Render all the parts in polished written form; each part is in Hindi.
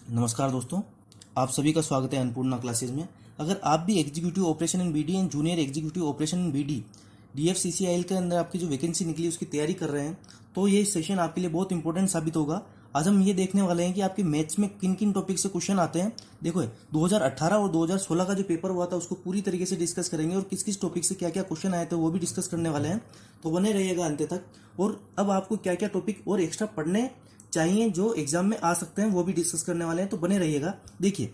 नमस्कार दोस्तों, आप सभी का स्वागत है अन्नपूर्णा क्लासेज में। अगर आप भी executive operation in BD and junior executive operation in BD DFCCIL के अंदर आपकी जो वैकेंसी निकली उसकी तैयारी कर रहे हैं तो ये सेशन आपके लिए बहुत इंपॉर्टेंट साबित होगा। आज हम ये देखने वाले हैं कि आपके मैथ्स में किन किन टॉपिक से क्वेश्चन आते हैं। देखो 2018 और 2016 का जो पेपर हुआ था उसको पूरी तरीके से डिस्कस करेंगे और किस किस टॉपिक से क्या क्या क्वेश्चन आए थे वो भी डिस्कस करने वाले हैं, तो बने रहिएगा अंत तक। और अब आपको क्या क्या टॉपिक और एक्स्ट्रा पढ़ने चाहिए जो एग्जाम में आ सकते हैं वो भी डिस्कस करने वाले हैं, तो बने रहिएगा। देखिए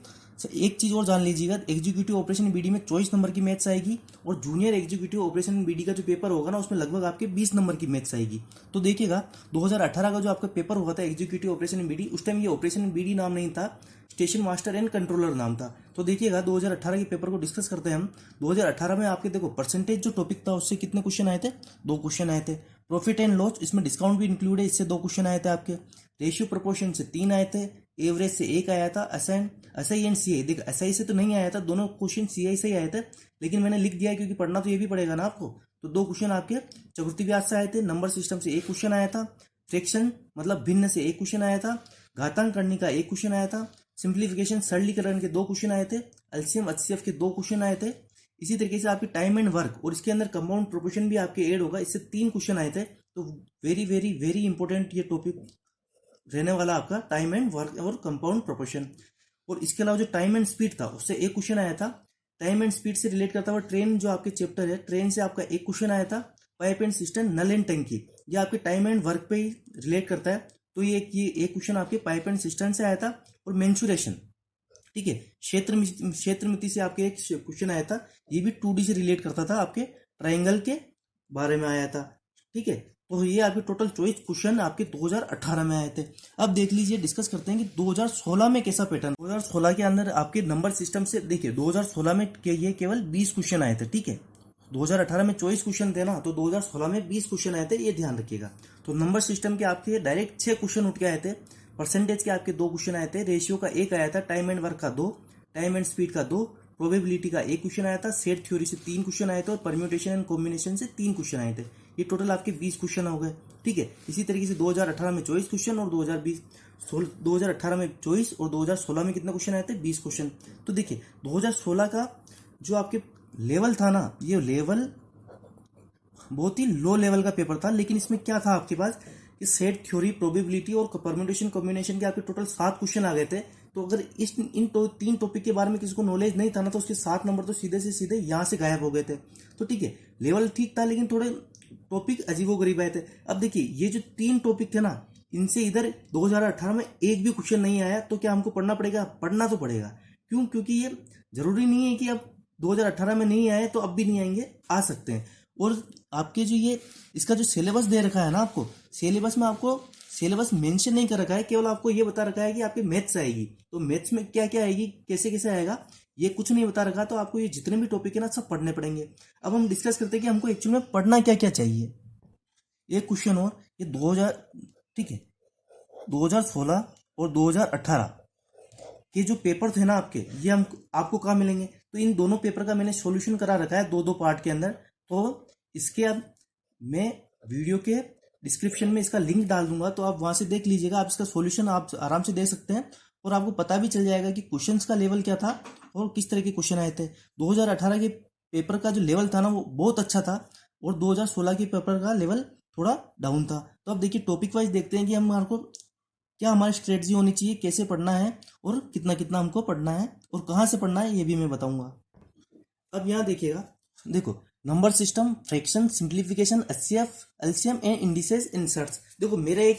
एक चीज और जान लीजिएगा, एग्जीक्यूटिव ऑपरेशन बीडी में 24 नंबर की मैथ्स आएगी और जूनियर एग्जीक्यूटिव ऑपरेशन बीडी का जो पेपर होगा ना उसमें लगभग आपके 20 नंबर की मैथ्स आएगी। तो देखिएगा 2018 का जो आपका पेपर हुआ था एग्जीक्यूटिव ऑपरेशन बीडी, उस टाइम ये ऑपरेशन बीडी नाम नहीं था, स्टेशन मास्टर एंड कंट्रोलर नाम था। तो देखिएगा 2018 के पेपर को डिस्कस करते हैं हम। 2018 में आपके देखो परसेंटेज जो टॉपिक था उससे कितने क्वेश्चन आए थे, 2 क्वेश्चन आए थे। प्रॉफिट एंड लॉस, इसमें डिस्काउंट भी इंक्लूड है, इससे 2 क्वेश्चन आए थे आपके। रेशियो प्रोपोर्शन से 3 आए थे, एवरेज से 1 आया था। एसआई एंड सीआई, देखो एसआई से तो नहीं आया था, दोनों क्वेश्चन सीआई से ही आए थे, लेकिन मैंने लिख दिया क्योंकि पढ़ना तो ये भी पड़ेगा ना आपको। तो 2 क्वेश्चन आपके चतुर्थी व्यास से आए थे। नंबर सिस्टम से 1 क्वेश्चन आया था। फ्रैक्शन मतलब भिन्न से 1 क्वेश्चन आया था। घातांक करने का 1 क्वेश्चन आया था। सिंप्लीफिकेशन सरलीकरण के 2 क्वेश्चन आए थे। एलसीएम एचसीएफ के 2 क्वेश्चन आए थे। इसी तरीके से आपकी टाइम एंड वर्क और इसके अंदर कंपाउंड प्रोपोर्शन भी आपके ऐड होगा, इससे 3 क्वेश्चन आए थे। तो वेरी वेरी वेरी इंपॉर्टेंट ये टॉपिक रहने वाला आपका टाइम एंड वर्क और कंपाउंड प्रोपोर्शन। और इसके अलावा जो टाइम एंड स्पीड था उससे 1 क्वेश्चन आया था। टाइम एंड स्पीड से रिलेट करता हुआ ट्रेन जो आपके चैप्टर है, ट्रेन से आपका 1 क्वेश्चन आया था। पाइप एंड सिस्टम, नल एंड टंकी, ये आपके टाइम एंड वर्क पे ही रिलेट करता है, तो ये एक क्वेश्चन आपके पाइप एंड सिस्टम से आया था। और मेंसुरेशन, ठीक है, क्षेत्र मिति से आपके एक क्वेश्चन आया था, ये भी 2D से रिलेट करता था, आपके ट्राइंगल के बारे में आया था। ठीक है, तो ये आपके टोटल 24 क्वेश्चन आपके 2018 में आए थे। अब देख लीजिए, डिस्कस करते हैं कि 2016 में कैसा पैटर्न। 2016 के अंदर आपके नंबर सिस्टम से देखिए 2016 में ये केवल 20 क्वेश्चन आए थे। ठीक है, 2018 में 24 क्वेश्चन थे ना, तो 2016 में 20 क्वेश्चन आए थे, ये ध्यान रखिएगा। तो नंबर सिस्टम के आपके डायरेक्ट 6 क्वेश्चन उठ के आए थे। परसेंटेज के आपके 2 क्वेश्चन आए थे। रेशियो का 1 आया था। टाइम एंड वर्क का 2, टाइम एंड स्पीड का 2, प्रोबेबिलिटी का 1 क्वेश्चन आया था। सेट थ्योरी से 3 क्वेश्चन आए थे और परम्यूटेशन एंड कॉम्बिनेशन से 3 क्वेश्चन आए थे। ये टोटल आपके 20 क्वेश्चन हो गए। ठीक है, इसी तरीके से 2018 में 24 क्वेश्चन और 2018 में 24 और 2016 में कितने क्वेश्चन आए थे, 20 क्वेश्चन। तो देखिए 2016 का जो आपके लेवल था ना, ये लेवल बहुत ही लो लेवल का पेपर था, लेकिन इसमें क्या था आपके पास, कि सेट थ्योरी, प्रोबेबिलिटी और परम्यूटेशन कॉम्बिनेशन के आपके टोटल 7 क्वेश्चन आ गए थे। तो अगर इन 3 टॉपिक के बारे में किसी को नॉलेज नहीं था ना, तो उसके 7 नंबर तो सीधे से सीधे यहाँ से गायब हो गए थे। तो ठीक है, लेवल ठीक था, लेकिन थोड़े टॉपिक अजीबोगरीब आए थे। अब देखिए ये जो 3 टॉपिक थे ना, इनसे इधर 2018 में एक भी क्वेश्चन नहीं आया, तो क्या हमको पढ़ना पड़ेगा? पढ़ना तो पड़ेगा। क्यों? क्योंकि ये जरूरी नहीं है कि अब 2018 में नहीं आए तो अब भी नहीं आएंगे, आ सकते हैं। और आपके जो ये इसका जो सिलेबस दे रखा है ना, आपको सिलेबस में आपको सिलेबस मेंशन नहीं कर रखा है, केवल आपको ये बता रखा है कि आपके मैथ्स आएगी। तो मैथ्स में क्या क्या आएगी, कैसे कैसे आएगा, ये कुछ नहीं बता रखा। तो आपको ये जितने भी टॉपिक है ना, सब पढ़ने पड़ेंगे। अब हम डिस्कस करते हैं कि हमको एक्चुअली में पढ़ना क्या क्या चाहिए। एक क्वेश्चन और, ये 2000, ठीक है, 2016 और 2018 के जो पेपर थे ना आपके, ये हम आपको कहाँ मिलेंगे? तो इन दोनों पेपर का मैंने सॉल्यूशन करा रखा है 2-2 पार्ट के अंदर। तो इसके अब मैं वीडियो के डिस्क्रिप्शन में इसका लिंक डाल दूंगा, तो आप वहां से देख लीजिएगा। आप इसका सॉल्यूशन आप आराम से देख सकते हैं और आपको पता भी चल जाएगा कि क्वेश्चंस का लेवल क्या था और किस तरह के क्वेश्चन आए थे। 2018 के पेपर का जो लेवल था ना वो बहुत अच्छा था, और 2016 के पेपर का लेवल थोड़ा डाउन था। तो अब देखिए टॉपिक वाइज देखते हैं कि हमारे को क्या हमारी स्ट्रेटजी होनी चाहिए, कैसे पढ़ना है और कितना कितना हमको पढ़ना है और कहाँ से पढ़ना है, ये भी मैं बताऊंगा। अब यहाँ देखिएगा, देखो number system, fraction, simplification, HCF, LCM and indices, inserts. देखो मेरा एक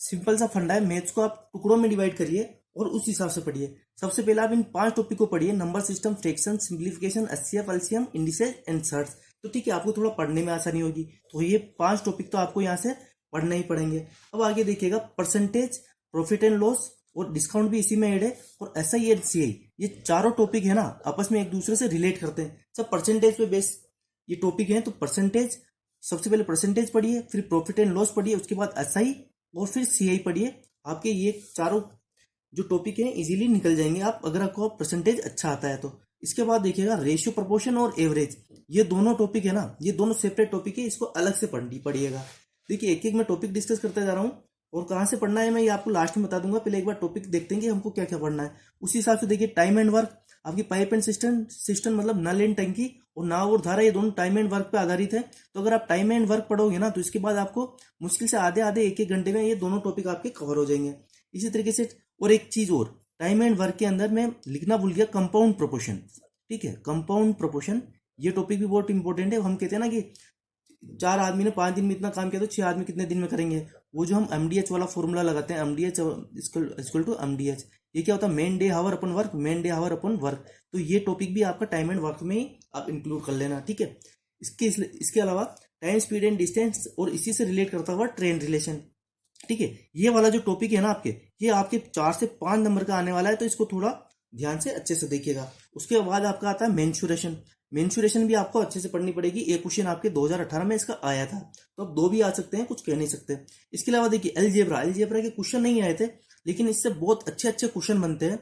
सिंपल सा फंडा है, मैथ्स को आप टुकड़ों में डिवाइड करिए और उस हिसाब से पढ़िए। सबसे पहले आप इन 5 टॉपिक को पढ़िए, number system, fraction, simplification, HCF, LCM, indices, inserts. तो ठीक है, आपको थोड़ा पढ़ने में आसानी होगी। तो ये 5 टॉपिक तो आपको यहाँ से पढ़ने ही पड़ेंगे। अब आगे देखिएगा, परसेंटेज, प्रॉफिट एंड लॉस और डिस्काउंट भी इसी में ऐड है, और एसआई एंड सीआई, ये चारों टॉपिक है ना आपस में एक दूसरे से रिलेट करते हैं। सब परसेंटेज पे बेस ये टॉपिक है। तो परसेंटेज, सबसे पहले परसेंटेज पढ़िए, फिर प्रॉफिट एंड लॉस पढ़िए, उसके बाद एसआई और फिर सीआई पढ़िए। आपके ये चारों जो टॉपिक हैं इजीली निकल जाएंगे आप, अगर आपको परसेंटेज अच्छा आता है तो। इसके बाद देखिएगा रेशियो, प्रोपोर्शन और एवरेज, ये दोनों टॉपिक है ना, ये दोनों सेपरेट टॉपिक है, इसको अलग से पढ़िएगा। देखिए एक एक मैं टॉपिक डिस्कस करते जा रहा हूँ और कहाँ से पढ़ना है मैं ये आपको लास्ट में बता दूंगा। पहले एक बार टॉपिक देखते हैं कि हमको क्या क्या पढ़ना है। उसी हिसाब से देखिए, टाइम एंड वर्क, आपकी पाइप एंड सिस्टम मतलब नल एंड टंकी, और नाव और धारा, ये दोनों टाइम एंड वर्क पे आधारित है। तो अगर आप टाइम एंड वर्क पढ़ोगे ना तो इसके बाद आपको मुश्किल से आधे आधे एक एक घंटे में ये दोनों टॉपिक आपके कवर हो जाएंगे। इसी तरीके से और एक चीज और, टाइम एंड वर्क के अंदर मैं लिखना भूल गया, कंपाउंड प्रोपोर्शन। ठीक है, कंपाउंड प्रोपोर्शन ये टॉपिक भी बहुत इंपॉर्टेंट है। हम कहते हैं ना कि 4 आदमी ने 5 दिन में इतना काम किया तो 6 आदमी कितने दिन में करेंगे। वो जो हम एमडीएच वाला फॉर्मूला लगाते हैं, एमडीएच इक्वल टू एमडीएच, ये क्या होता है, मेन डे हावर अपन वर्क, मेन डे हावर अपन वर्क। तो ये टॉपिक भी आपका टाइम एंड वर्क में ही आप इंक्लूड कर लेना। ठीक है, इसके अलावा टाइम, स्पीड एंड डिस्टेंस, और इसी से रिलेट करता हुआ ट्रेन रिलेशन। ठीक है, ये वाला जो टॉपिक है ना आपके, ये आपके 4 से 5 नंबर का आने वाला है, तो इसको थोड़ा ध्यान से अच्छे से देखिएगा। उसके बाद आपका आता है मेंसुरेशन। मेंसुरेशन भी आपको अच्छे से पढ़नी पड़ेगी। एक क्वेश्चन आपके 2018 में इसका आया था, तो अब 2 भी आ सकते हैं, कुछ कह नहीं सकते। इसके अलावा देखिए अलजेब्रा, अलजेब्रा के क्वेश्चन नहीं आए थे, लेकिन इससे बहुत अच्छे अच्छे क्वेश्चन बनते हैं,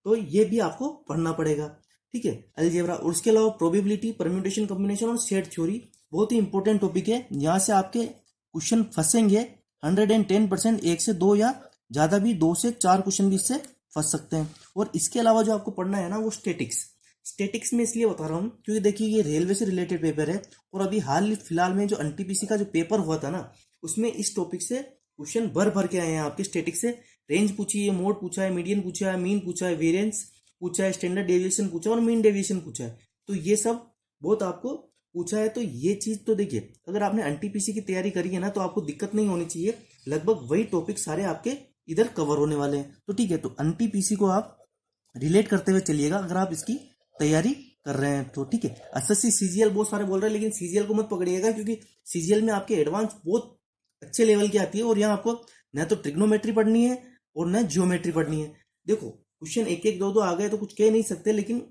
तो ये भी आपको पढ़ना पड़ेगा। ठीक है, अलजेब्रा। और उसके अलावा प्रोबेबिलिटी, परम्यूटेशन, कॉम्बिनेशन और सेट थ्योरी बहुत ही इंपॉर्टेंट टॉपिक है। यहाँ से आपके क्वेश्चन फंसेंगे 110%, 1 से 2 या ज्यादा भी 2 से 4 क्वेश्चन भी इससे फंस सकते हैं। और इसके अलावा जो आपको पढ़ना है ना वो स्टेटिक्स। स्टेटिक्स में इसलिए बता रहा हूँ क्योंकि देखिए ये रेलवे से रिलेटेड पेपर है, और अभी हाल फिलहाल में जो एनटीपीसी का जो पेपर हुआ था ना, उसमें इस टॉपिक से क्वेश्चन भर भर के आए हैं आपके। स्टेटिक्स से रेंज पूछी है, मोड पूछा है, मीडियन पूछा है, मीन पूछा है, वेरिएंस पूछा है, स्टैंडर्ड डेविएशन पूछा है, और मीन डेविएशन पूछा है। तो ये सब बहुत आपको पूछा है। तो ये चीज तो देखिए, अगर आपने एनटीपीसी की तैयारी करी है ना तो आपको दिक्कत नहीं होनी चाहिए। लगभग वही टॉपिक सारे आपके इधर कवर होने वाले हैं। तो ठीक है, तो एनटीपीसी को आप रिलेट करते हुए चलिएगा अगर आप इसकी तैयारी कर रहे हैं तो। ठीक है, एसएससी सीजीएल बहुत सारे बोल रहे हैं, लेकिन सीजीएल को मत पकड़िएगा, क्योंकि सीजीएल में आपके एडवांस बहुत अच्छे लेवल की आती है, और यहाँ आपको न तो ट्रिग्नोमेट्री पढ़नी है और न जियोमेट्री पढ़नी है। देखो क्वेश्चन एक एक दो दो आ गए तो कुछ कह नहीं सकते, लेकिन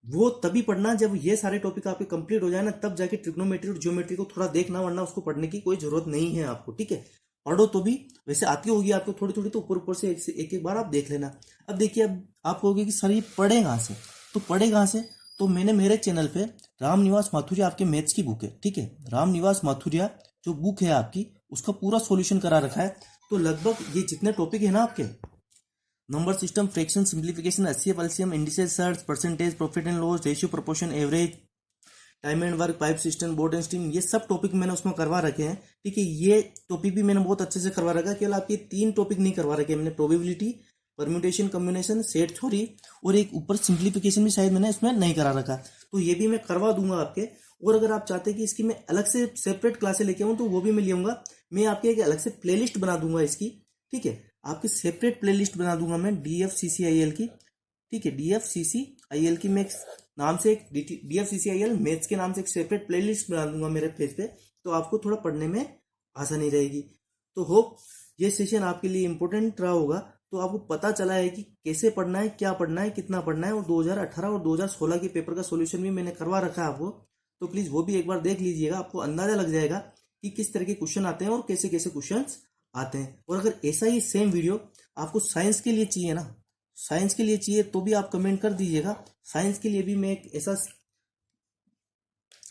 वो तभी पढ़ना जब ये सारे टॉपिक आपके कंप्लीट हो जाए ना, तब जाके ट्रिग्नोमेट्री और जियोमेट्री को थोड़ा देखना, वरना उसको पढ़ने की कोई जरूरत नहीं है आपको। ठीक है, पढ़ो तो भी वैसे आती होगी आपको थोड़ी थोड़ी, तो ऊपर ऊपर से एक एक बार आप देख लेना। अब देखिए, अब आप कहोगे कि सर ये पढ़े कहाँ से, तो पढ़े कहाँ से, तो मैंने मेरे चैनल पे रामनिवास माथुरिया आपके मैथ्स की बुक है। ठीक है, रामनिवास माथुरिया जो बुक है आपकी, उसका पूरा सॉल्यूशन करा रखा है। तो लगभग ये जितने टॉपिक है ना आपके, number system, fraction, simplification, HCF, LCM, indices, search, percentage, profit and loss, ratio, proportion, average, time and work, pipe system, board and steam, ये सब टॉपिक मैंने उसमें करवा रखे हैं। ठीक है, ये टॉपिक भी मैंने बहुत अच्छे से करवा रखा है। केवल आपके 3 टॉपिक नहीं करवा रखे मैंने, probability, permutation, combination, set theory, और एक ऊपर सिंप्लीफिकेशन भी शायद मैंने इसमें नहीं करा रखा। तो ये भी मैं करवा दूंगा आपके। और अगर आप चाहते हैं कि इसकी मैं अलग से सेपरेट क्लासें लेके आऊँ तो वो भी मैं ले आऊंगा। मैं आपके एक अलग से प्लेलिस्ट बना दूंगा इसकी। ठीक है, आपकी सेपरेट प्लेलिस्ट बना दूंगा मैं DFCCIL की। ठीक है, DFCCIL की मैं नाम से एक DFCCIL मैथ्स के नाम से एक सेपरेट प्लेलिस्ट बना दूंगा मेरे पेज पे, तो आपको थोड़ा पढ़ने में आसानी रहेगी। तो होप ये सेशन आपके लिए इंपॉर्टेंट रहा होगा। तो आपको पता चला है कि कैसे पढ़ना है, क्या पढ़ना है, कितना पढ़ना है। और 2018 और 2016 के पेपर का सॉल्यूशन भी मैंने करवा रखा है आपको, तो प्लीज वो भी एक बार देख लीजिएगा। आपको अंदाजा लग जाएगा कि किस तरह के क्वेश्चन आते हैं और कैसे कैसे क्वेश्चन आते हैं। और अगर ऐसा ही सेम वीडियो आपको साइंस के लिए चाहिए ना, साइंस के लिए चाहिए तो भी आप कमेंट कर दीजिएगा। साइंस के लिए भी मैं एक ऐसा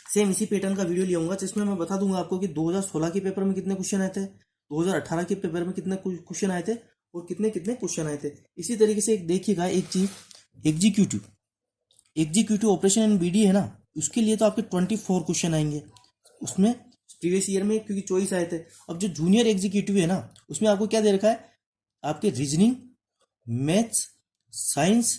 सेम इसी पैटर्न का वीडियो ले आऊंगा जिसमें मैं बता दूंगा आपको कि 2016 के पेपर में कितने क्वेश्चन आए थे, 2018 के पेपर में कितने क्वेश्चन आए थे, और कितने कितने क्वेश्चन आए थे। इसी तरीके से एक देखिएगा एक चीज, एग्जीक्यूटिव ऑपरेशन एंड बीडी है ना, उसके लिए तो आपके 24 क्वेश्चन आएंगे उसमें, प्रीवियस ईयर में, क्योंकि चॉइस आए थे। अब जो जूनियर एग्जीक्यूटिव है ना, उसमें आपको क्या दे रखा है, आपके रीजनिंग, मैथ्स, साइंस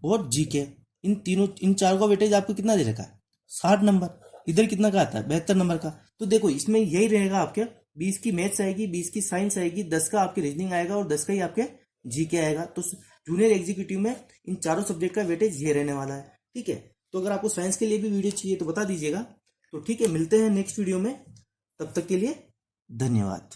और जीके, इन 4 का वेटेज आपको कितना दे रखा है, 60 नंबर। इधर कितना का आता है, 72 नंबर का। तो देखो इसमें यही रहेगा, आपके 20 की मैथ्स आएगी, 20 की साइंस आएगी, 10 का आपके रीजनिंग आएगा, और 10 का ही आपके जीके आएगा। तो जूनियर एग्जीक्यूटिव में इन 4 सब्जेक्ट का वेटेज ये रहने वाला है। ठीक है, तो अगर आपको साइंस के लिए भी वीडियो चाहिए तो बता दीजिएगा। तो ठीक है, मिलते हैं नेक्स्ट वीडियो में, तब तक के लिए धन्यवाद।